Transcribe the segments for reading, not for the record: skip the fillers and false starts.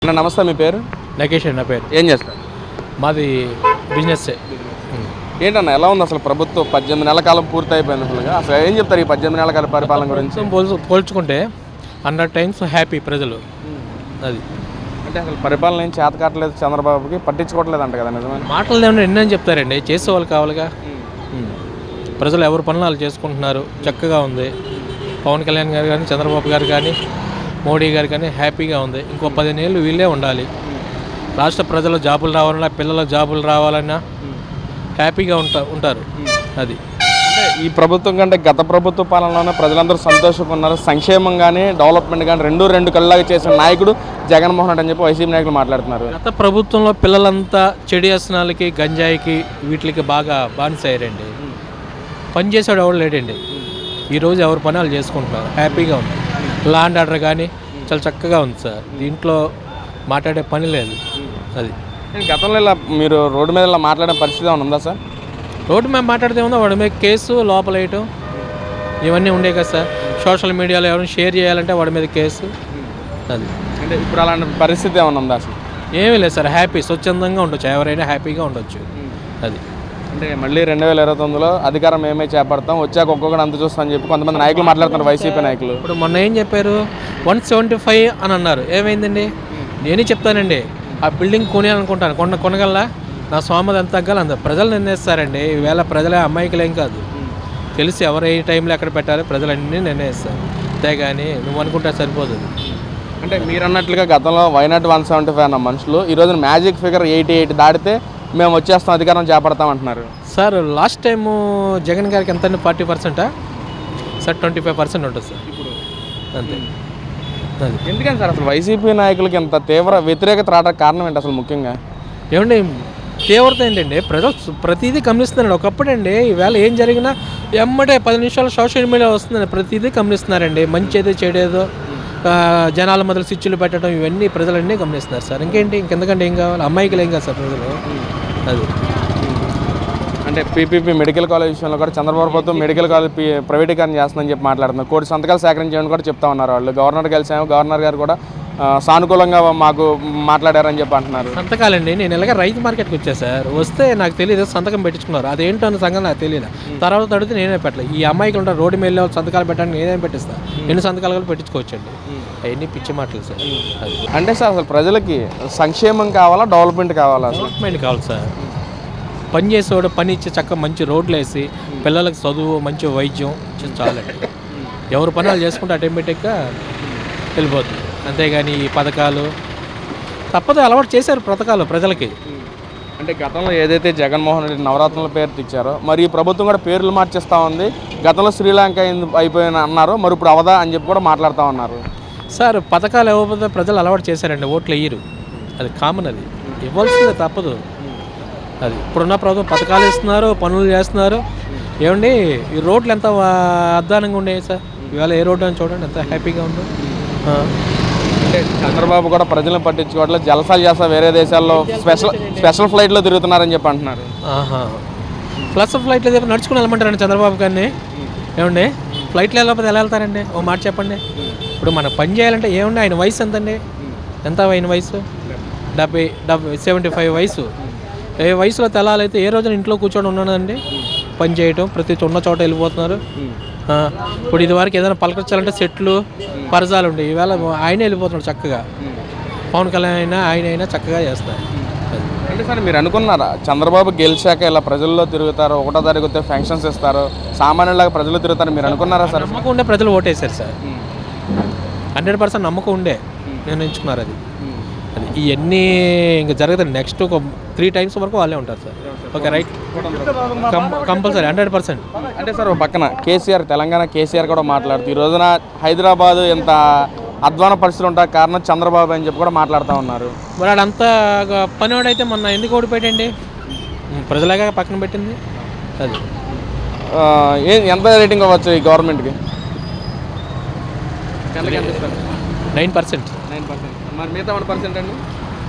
అన్న నమస్తే, మీ పేరు? నగేష్ నా పేరు. ఏం చేస్తారు? మాది బిజినెస్. ఏంటన్న ఎలా ఉంది అసలు ప్రభుత్వం? 18 నెలల కాలం పూర్తి అయిపోయింది. అసలు ఏం చెప్తారు ఈ 18 నెలల కాల పరిపాలన గురించి? పోల్చుకుంటే 100 టైమ్స్ హ్యాపీ ప్రజలు. అది అంటే అసలు పరిపాలన ఏం చేత కావట్లేదు, చంద్రబాబుకి పట్టించుకోవట్లేదు అంట కదా, నిజమే? మాటలు ఏమైనా ఎన్నని చెప్తారండి, చేసేవాళ్ళు కావాలిగా. ప్రజలు ఎవరు పనులు వాళ్ళు చేసుకుంటున్నారు, చక్కగా ఉంది. పవన్ కళ్యాణ్ గారు కానీ, చంద్రబాబు గారు కానీ, మోడీ గారు కానీ హ్యాపీగా ఉంది. ఇంకో 15 ఏళ్ళు వీళ్ళే ఉండాలి. రాష్ట్ర ప్రజలు జాబులు రావాలన్నా, పిల్లల జాబులు రావాలన్నా హ్యాపీగా ఉంటారు. అది అంటే ఈ ప్రభుత్వం కంటే గత ప్రభుత్వ పాలనలోనే ప్రజలందరూ సంతోషంగా ఉన్నారు. సంక్షేమం కానీ డెవలప్మెంట్ కానీ రెండు కళ్ళలాగా చేసిన నాయకుడు జగన్మోహన్ రెడ్డి అని చెప్పి వైసీపీ నాయకులు మాట్లాడుతున్నారు. గత ప్రభుత్వంలో పిల్లలంతా చెడు వ్యసనాలకి, గంజాయికి, వీటికి బాగా బానిసయ్యారండి. పని చేసాడు ఎవరు లేడండి. ఈరోజు ఎవరి పని వాళ్ళు చేసుకుంటున్నారు, హ్యాపీగా ఉంది. లా అండ్ ఆర్డర్ కానీ చాలా చక్కగా ఉంది సార్. దీంట్లో మాట్లాడే పని లేదు. అది గతంలో ఇలా మీరు రోడ్డు మీద ఇలా మాట్లాడే పరిస్థితి ఏమైనా ఉందా సార్? రోడ్డు మీద మాట్లాడితే ఉందో వాడి మీద కేసు, లోపల వేయటం ఇవన్నీ ఉండే కదా సార్. సోషల్ మీడియాలో ఎవరైనా షేర్ చేయాలంటే వాడి మీద కేసు. అది అంటే ఇప్పుడు అలాంటి పరిస్థితి ఏమైనా ఉందా అసలు? ఏమీ లేదు సార్, హ్యాపీ స్వచ్ఛందంగా ఉండొచ్చు, ఎవరైనా హ్యాపీగా ఉండొచ్చు. అది అంటే మళ్ళీ 2029లో అధికారం మేమే చేపడతాం, వచ్చాక ఒక్కొక్కటి అంత చూస్తాం అని చెప్పి కొంతమంది నాయకులు మాట్లాడుతున్నారు, వైసీపీ నాయకులు. ఇప్పుడు మొన్న ఏం చెప్పారు, 175 అని అన్నారు. ఏమైందండి? నేనే చెప్తానండి, ఆ బిల్డింగ్ కొనేయాలనుకుంటాను, కొనగల్లా నా స్వామది ఎంత తగ్గాలి అంత ప్రజలు నిర్ణయిస్తారండి. ఈవేళ ప్రజలే అమ్మాయికులేం కాదు, తెలిసి ఎవరు ఏ టైంలో ఎక్కడ పెట్టారో ప్రజలన్నీ నిర్ణయిస్తారు. అంతేగాని నువ్వు అనుకుంటే సరిపోతుంది. అంటే మీరు అన్నట్లుగా గతంలో వైనాట్ 175 అన్న మనుషులు ఈరోజు మ్యాజిక్ ఫిగర్ 88 దాటితే మేము వచ్చేస్తాం, అధికారం చేపడతాం అంటున్నారు. సార్ లాస్ట్ టైము జగన్ గారికి ఎంత 40%? సార్ 25% ఉంటుంది సార్ ఇప్పుడు. అంతే. అది ఎందుకని సార్ అసలు వైసీపీ నాయకులకి ఎంత తీవ్ర వ్యతిరేకత రావడానికి కారణం ఏంటి అసలు ముఖ్యంగా? ఏమండి తీవ్రత ఏంటండి? ప్రజలు ప్రతిదీ గమనిస్తున్నాడు. ఒకప్పుడండి ఈవేళ ఏం జరిగినా ఎమ్మటే 10 నిమిషాలు సోషల్ మీడియా వస్తుందండి, ప్రతిదీ గమనిస్తున్నారండి. మంచిదో చెడేదో జనాల మొదలు స్విచ్లు పెట్టడం ఇవన్నీ ప్రజలన్నీ గమనిస్తున్నారు సార్. ఇంకేంటి, ఇంకెందుకంటే ఏం కావాలి? అమ్మాయికి ఏం కాదు సార్ ప్రజలు. అది అంటే పీపీపీ మెడికల్ కాలేజ్ విషయంలో కూడా చంద్రబాబు ప్రభుత్వం మెడికల్ కాలేజ్ ప్రైవేటీకరణ చేస్తుందని చెప్పి మాట్లాడుతున్నారు. కోటి సంతకాలు సేకరించామని కూడా చెప్తా ఉన్నారు వాళ్ళు. గవర్నర్ కలిసాము, గవర్నర్ గారు కూడా సానుకూలంగా మాకు మాట్లాడారని చెప్పి అంటున్నారు. సంతకాలండి, నేను ఇలాగ రైతు మార్కెట్కి వచ్చా సార్. వస్తే నాకు తెలియదు, సంతకం పెట్టించుకున్నారు. అదేంటో అన్న సంగతి నాకు తెలియదు. తర్వాత అడిగితే నేనే పెట్టలేదు. ఈ అమ్మాయికి ఉంటారు రోడ్డు మీద సంతకాలు పెట్టడానికి నేనేం పెట్టిస్తాను. ఎన్ని సంతకాలు కూడా పెట్టించుకోవచ్చండి. అవన్నీ పిచ్చి మాటలు సార్. అది అంటే సార్ అసలు ప్రజలకి సంక్షేమం కావాలా, డెవలప్మెంట్ కావాలా? డెవలప్మెంట్ కావాలి సార్. పని చేసేవాడు పని ఇచ్చి చక్కగా మంచి రోడ్లు వేసి పిల్లలకు చదువు, మంచి వైద్యం చాలండి. ఎవరు పని వాళ్ళు చేసుకుంటే ఆటోమేటిక్గా వెళ్ళిపోతుంది. అంతేగాని ఈ పథకాలు తప్పదు, అలవాటు చేశారు పథకాలు ప్రజలకి. అంటే గతంలో ఏదైతే జగన్మోహన్ రెడ్డి నవరత్నాల పేరు తెచ్చారో మరి ఈ ప్రభుత్వం కూడా పేర్లు మార్చేస్తూ ఉంది. గతంలో శ్రీలంక అయిపోయిన అన్నారు, మరి ఇప్పుడు అవదా అని చెప్పి కూడా మాట్లాడుతూ ఉన్నారు. సార్ పథకాలు ఇవ్వకపోతే ప్రజలు అలవాటు చేశారండి, ఓట్లు వేయరు. అది కామన్, అది ఇవ్వాల్సిందే, తప్పదు. అది ఇప్పుడున్న ప్రభుత్వం పథకాలు ఇస్తున్నారు, పనులు చేస్తున్నారు. ఏమండి ఈ రోడ్లు ఎంత అద్దానంగా ఉండేవి సార్. ఇవాళ ఏ రోడ్డు అని చూడండి ఎంత హ్యాపీగా ఉందో. అంటే చంద్రబాబు కూడా ప్రజలను పట్టించుకోవట్లేదు, జలసాలు చేస్తా వేరే దేశాల్లో స్పెషల్ ఫ్లైట్లో తిరుగుతున్నారని చెప్పి అంటున్నారు. ప్లస్ ఫ్లైట్లో చెప్పి నడుచుకుని వెళ్ళమంటారండి చంద్రబాబు గారిని. ఏమండి ఫ్లైట్లో వెళ్ళకపోతే ఎలా వెళ్తారండి? ఓ మాట చెప్పండి. ఇప్పుడు మనం పని చేయాలంటే ఏమండి, ఆయన వయసు ఎంతండి? ఎంత ఆయన వయసు? 75 వయసు. ఏ వయసులో తెలాలైతే ఏ రోజున ఇంట్లో కూర్చొని ఉన్నానండి, పని చేయటం, ప్రతి ఉన్న చోట వెళ్ళిపోతున్నారు. ఇప్పుడు ఇది వరకు ఏదైనా పలకరించాలంటే సెట్లు, పరజాలు ఉండే, ఈవేళ ఆయనే వెళ్ళిపోతున్నాడు చక్కగా. పవన్ కళ్యాణ్ ఆయన అయినా చక్కగా చేస్తారు. అంటే సార్ మీరు అనుకున్నారా చంద్రబాబు గెలిచాక ఇలా ప్రజల్లో తిరుగుతారు, 1వ తారీఖు వస్తే ఫంక్షన్స్ ఇస్తారు, సామాన్యులాగా ప్రజలు తిరుగుతారు మీరు అనుకున్నారా సార్? నమ్మకం ఉండే ప్రజలు ఓటేశారు సార్. 100% నమ్మకం ఉండే నిర్ణయించుకున్నారు. అది ఇవన్నీ ఇంకా జరుగుతుంది. నెక్స్ట్ ఒక 3 times వరకు వాళ్ళే ఉంటారు సార్. Okay right, compulsory 100%. అంటే సార్ ఒక పక్కన కేసీఆర్, తెలంగాణ కేసీఆర్ కూడా మాట్లాడుతూ ఈ రోజున హైదరాబాదు ఎంత అధ్వాన పరిస్థితులు ఉంటాయి కారణం చంద్రబాబు అని చెప్పి కూడా మాట్లాడుతూ ఉన్నారు. మరి వాడంతా పనివాడైతే మొన్న ఎందుకు ఓడిపోయాడండి? ప్రజలాగా పక్కన పెట్టింది. అది ఎంత రేటింగ్ అవ్వచ్చు ఈ గవర్నమెంట్కి? 9%. మరి మిగతా 1% అండి?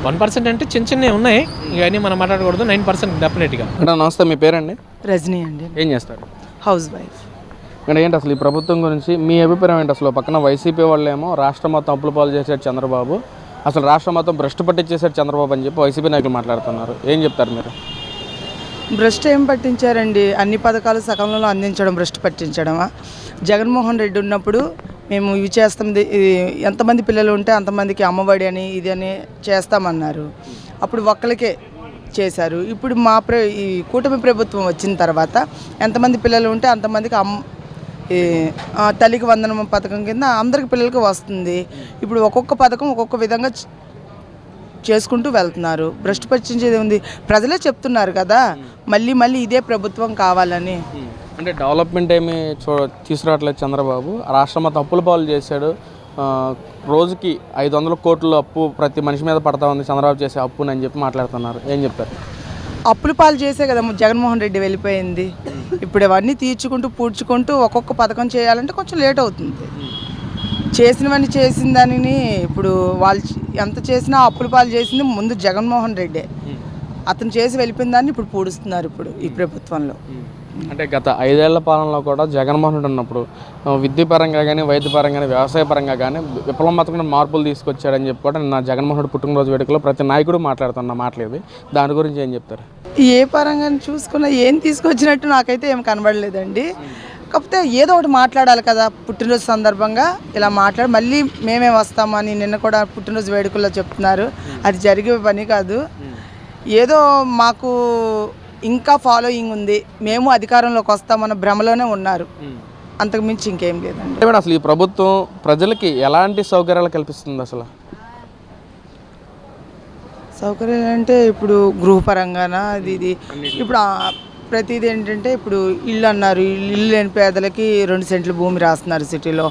1% అంటే చిన్న చిన్నవి ఉన్నాయి, ఇవన్నీ మనం మాట్లాడకూడదు. 9% డెఫినెట్గా. నమస్తే, మీ పేరండి? రజనీ అండి. ఏం చేస్తారు? House wife. ఇక్కడ ఏంటి అసలు ఈ ప్రభుత్వం గురించి మీ అభిప్రాయం ఏంటి? అసలు పక్కన వైసీపీ వాళ్ళేమో రాష్ట్రం మొత్తం అప్పుల పాలు చేశాడు చంద్రబాబు, అసలు రాష్ట్రం మొత్తం భ్రష్టు పట్టించేశారు చంద్రబాబు అని చెప్పి వైసీపీ నాయకులు మాట్లాడుతున్నారు. ఏం చెప్తారు మీరు? భ్రష్టు ఏం పట్టించారండి? అన్ని పథకాలు సకాలంలో అందించడం భ్రష్టు పట్టించడమా? జగన్మోహన్ రెడ్డి ఉన్నప్పుడు మేము ఇవి చేస్తాం, ఎంతమంది పిల్లలు ఉంటే అంతమందికి అమ్మఒడి అని ఇది అని చేస్తామన్నారు. అప్పుడు ఒక్కరికే చేశారు. ఇప్పుడు ఈ కూటమి ప్రభుత్వం వచ్చిన తర్వాత ఎంతమంది పిల్లలు ఉంటే అంతమందికి తల్లికి వందనం పథకం కింద అందరికి పిల్లలకి వస్తుంది. ఇప్పుడు ఒక్కొక్క పథకం ఒక్కొక్క విధంగా చేసుకుంటూ వెళ్తున్నారు. భ్రష్టు పట్టించేది ఉంది, ప్రజలే చెప్తున్నారు కదా మళ్ళీ మళ్ళీ ఇదే ప్రభుత్వం కావాలని. అంటే డెవలప్మెంట్ ఏమి తీసుకురావట్లేదు చంద్రబాబు. రాష్ట్రం మొత్తం అప్పుల పాలు చేశాడు. రోజుకి 500 కోట్ల అప్పు ప్రతి మనిషి మీద పడతా ఉంది చంద్రబాబు చేసే అప్పుని అని చెప్పి మాట్లాడుతున్నారు. ఏం చెప్తారు? అప్పుల పాలు చేసే కదా జగన్మోహన్ రెడ్డి వెళ్ళిపోయింది. ఇప్పుడు అవన్నీ తీర్చుకుంటూ పూడ్చుకుంటూ ఒక్కొక్క పథకం చేయాలంటే కొంచెం లేట్ అవుతుంది. చేసినవన్నీ చేసిన దానిని ఇప్పుడు వాళ్ళు ఎంత చేసినా అప్పుల పాలు చేసింది ముందు జగన్మోహన్ రెడ్డే. అతను చేసి వెళ్ళిపోయిన దాన్ని ఇప్పుడు పూడుస్తున్నారు ఇప్పుడు ఈ ప్రభుత్వంలో. అంటే గత 5 ఏళ్ల పాలనలో కూడా జగన్మోహన్ రెడ్డి ఉన్నప్పుడు విద్యాపరంగా కానీ వైద్యపరంగా కానీ వ్యవసాయ పరంగా కానీ విప్లవాత్మక మార్పులు తీసుకొచ్చాడని చెప్పి కూడా నిన్న జగన్మోహన్ రెడ్డి పుట్టినరోజు వేడుకలో ప్రతి నాయకుడు మాట్లాడుతున్న మాట్లాడేది. దాని గురించి ఏం చెప్తారు? ఏ పరంగా చూసుకున్నా ఏం తీసుకొచ్చినట్టు నాకైతే ఏం కనబడలేదండి. కాకపోతే ఏదో ఒకటి మాట్లాడాలి కదా, పుట్టినరోజు సందర్భంగా ఇలా మాట్లాడి మళ్ళీ మేమే వస్తామని నిన్న కూడా పుట్టినరోజు వేడుకల్లో చెప్తున్నారు. అది జరిగే పని కాదు. ఏదో మాకు ఇంకా ఫాలోయింగ్ ఉంది, మేము అధికారంలోకి వస్తామన్న భ్రమలోనే ఉన్నారు, అంతకు మించి ఇంకేం లేదండి. అసలు ఈ ప్రభుత్వం ప్రజలకి ఎలాంటి సౌకర్యాలు కల్పిస్తుంది? అసలు సౌకర్యాలు అంటే ఇప్పుడు గృహపరంగాన ఇది ఇప్పుడు ప్రతిదీ ఏంటంటే ఇప్పుడు ఇల్లు అన్నారు, ఇల్లు లేని పేదలకి 2 సెంట్లు భూమి రాస్తున్నారు సిటీలో.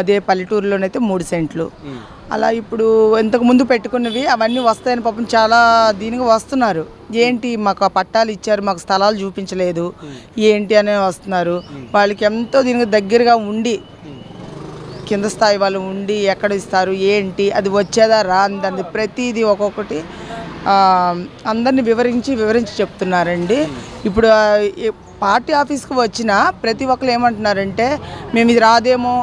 అదే పల్లెటూరులోనైతే 3 సెంట్లు. అలా ఇప్పుడు ఇంతకుముందు పెట్టుకున్నవి అవన్నీ వస్తాయని పాపం చాలా దీనిగా వస్తున్నారు. ఏంటి మాకు ఆ పట్టాలు ఇచ్చారు, మాకు స్థలాలు చూపించలేదు ఏంటి అనే వస్తున్నారు. వాళ్ళకి ఎంతో దీనికి దగ్గరగా ఉండి కింద స్థాయి వాళ్ళు ఉండి ఎక్కడ ఇస్తారు ఏంటి అది వచ్చేదా రాంది ప్రతిదీ ఒక్కొక్కటి అందరిని వివరించి చెప్తున్నారండి. ఇప్పుడు పార్టీ ఆఫీస్కి వచ్చిన ప్రతి ఒక్కరు ఏమంటున్నారంటే మేము ఇది రాదేమో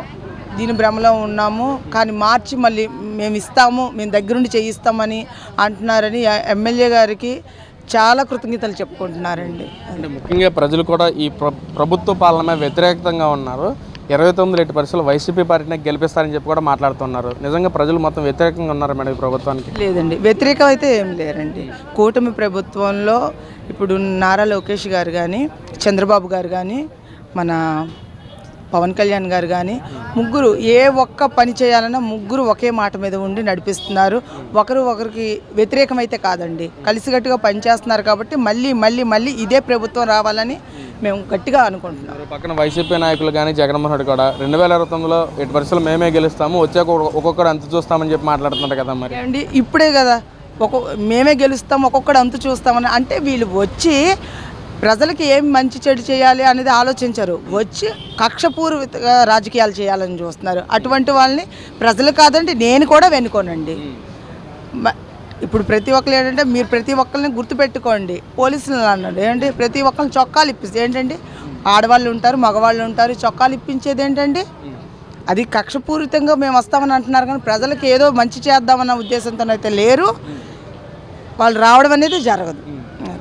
దీని భ్రమలో ఉన్నాము, కానీ మార్చి మళ్ళీ మేము ఇస్తాము, మేము దగ్గరుండి చేయిస్తామని అంటున్నారని ఎమ్మెల్యే గారికి చాలా కృతజ్ఞతలు చెప్పుకుంటున్నారండి. అంటే ముఖ్యంగా ప్రజలు కూడా ఈ ప్రభుత్వ పాలన వ్యతిరేకంగా ఉన్నారు. 29% వైసీపీ పార్టీని గెలిపిస్తారని చెప్పి కూడా మాట్లాడుతున్నారు. నిజంగా ప్రజలు మొత్తం వ్యతిరేకంగా ఉన్నారు మేడం ఈ ప్రభుత్వానికి? లేదండి, వ్యతిరేకం అయితే ఏం లేరండి. కూటమి ప్రభుత్వంలో ఇప్పుడు నారా లోకేష్ గారు కానీ, చంద్రబాబు గారు కానీ, మన పవన్ కళ్యాణ్ గారు కానీ ముగ్గురు ఏ ఒక్క పని చేయాలన్నా ముగ్గురు ఒకే మాట మీద ఉండి నడిపిస్తున్నారు. ఒకరికి వ్యతిరేకమైతే కాదండి, కలిసికట్టుగా పనిచేస్తున్నారు. కాబట్టి మళ్ళీ మళ్ళీ మళ్ళీ ఇదే ప్రభుత్వం రావాలని మేము గట్టిగా అనుకుంటున్నాం. పక్కన వైసీపీ నాయకులు కానీ జగన్మోహన్ రెడ్డి కూడా 2029లో 8% మేమే గెలుస్తాము, వచ్చాక ఒక్కొక్కరు అంత చూస్తామని చెప్పి మాట్లాడుతున్నారు కదా. మరి అండి ఇప్పుడే కదా మేమే గెలుస్తాం ఒక్కొక్కడు అంత చూస్తామని అంటే వీళ్ళు వచ్చి ప్రజలకి ఏం మంచి చెడు చేయాలి అనేది ఆలోచించరు, వచ్చి కక్షపూర్వక రాజకీయాలు చేయాలని చూస్తున్నారు. అటువంటి వాళ్ళని ప్రజలు కాదండి నేను కూడా వెనుకోనండి. ఇప్పుడు ప్రతి ఒక్కరు ఏంటంటే మీరు ప్రతి ఒక్కరిని గుర్తుపెట్టుకోండి. పోలీసులు అన్నాడు ఏంటంటే ప్రతి ఒక్కరిని చొక్కాలు ఇప్పిస్తే ఏంటండి ఆడవాళ్ళు ఉంటారు మగవాళ్ళు ఉంటారు, చొక్కాలు ఇప్పించేది ఏంటండి? అది కక్షపూరితంగా మేము వస్తామని అంటున్నారు, కానీ ప్రజలకు ఏదో మంచి చేద్దామన్న ఉద్దేశంతో అయితే లేరు. వాళ్ళు రావడం అనేది జరగదు.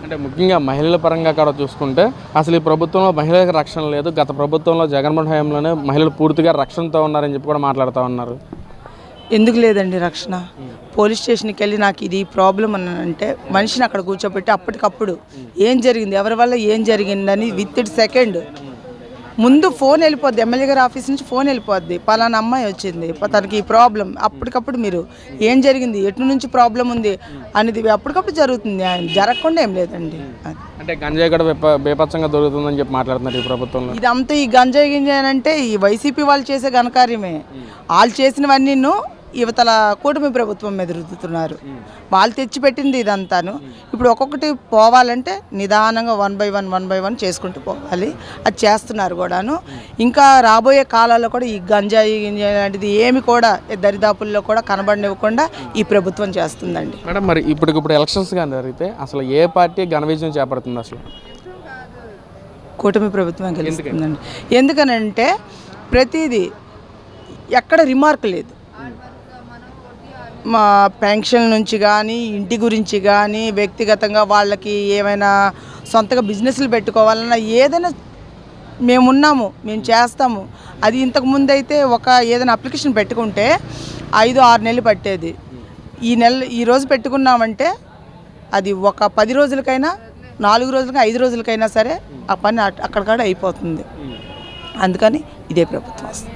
అంటే ముఖ్యంగా మహిళల పరంగా కూడా చూసుకుంటే అసలు ఈ ప్రభుత్వంలో మహిళలకు రక్షణ లేదు. గత ప్రభుత్వంలో జగన్మోహన్ హయాంలోనే మహిళలు పూర్తిగా రక్షణతో ఉన్నారని చెప్పి కూడా మాట్లాడుతూ ఉన్నారు. ఎందుకు లేదండి రక్షణ? పోలీస్ స్టేషన్కి వెళ్ళి నాకు ఇది ప్రాబ్లం అన్నానంటే మనిషిని అక్కడ కూర్చోబెట్టి అప్పటికప్పుడు ఏం జరిగింది, ఎవరి వల్ల ఏం జరిగిందని విత్ సెకండ్ ముందు ఫోన్ వెళ్ళిపోద్ది, ఎమ్మెల్యే గారి ఆఫీస్ నుంచి ఫోన్ వెళ్ళిపోద్ది, పలానా అమ్మాయి వచ్చింది తనకి ఈ ప్రాబ్లం, అప్పటికప్పుడు మీరు ఏం జరిగింది ఎటు నుంచి ప్రాబ్లం ఉంది అనేది అప్పటికప్పుడు జరుగుతుంది, జరగకుండా ఏం లేదండి. అంటే గంజాయి కూడా బేపచ్చంగా దొరుకుతుందని చెప్పి మాట్లాడుతున్నారు ఈ ప్రభుత్వంలో. ఇదంతా ఈ గంజాయి గింజాయి అంటే ఈ వైసీపీ వాళ్ళు చేసే ఘనకార్యమే. వాళ్ళు చేసినవన్నీ యువతల కూటమి ప్రభుత్వం మీద రుద్దుతున్నారు. వాళ్ళు తెచ్చిపెట్టింది ఇదంతాను. ఇప్పుడు ఒక్కొక్కటి పోవాలంటే నిదానంగా 1 by 1 చేసుకుంటూ పోవాలి, అది చేస్తున్నారు కూడాను. ఇంకా రాబోయే కాలాల్లో కూడా ఈ గంజాయి లాంటిది ఏమి కూడా దరిదాపుల్లో కూడా కనబడనివ్వకుండా ఈ ప్రభుత్వం చేస్తుందండి. మేడం మరి ఇప్పుడు ఎలక్షన్స్ కానీ జరిగితే అసలు ఏ పార్టీ ఘన విజయం చేపడుతుంది? అసలు కూటమి ప్రభుత్వం గెలుస్తుందండి. ఎందుకనంటే ప్రతిదీ ఎక్కడ రిమార్క్ లేదు. మా పెన్షన్ నుంచి కానీ ఇంటి గురించి కానీ వ్యక్తిగతంగా వాళ్ళకి ఏమైనా సొంతగా బిజినెస్లు పెట్టుకోవాలన్నా ఏదైనా మేమున్నాము, మేము చేస్తాము. అది ఇంతకుముందు అయితే ఏదైనా అప్లికేషన్ పెట్టుకుంటే 5-6 నెలలు పట్టేది. ఈరోజు పెట్టుకున్నామంటే అది ఒక 10 రోజులకైనా 4 రోజులకైనా 5 రోజులకైనా సరే ఆ పని అక్కడికాడ అయిపోతుంది. అందుకని ఇదే ప్రభుత్వం వస్తుంది.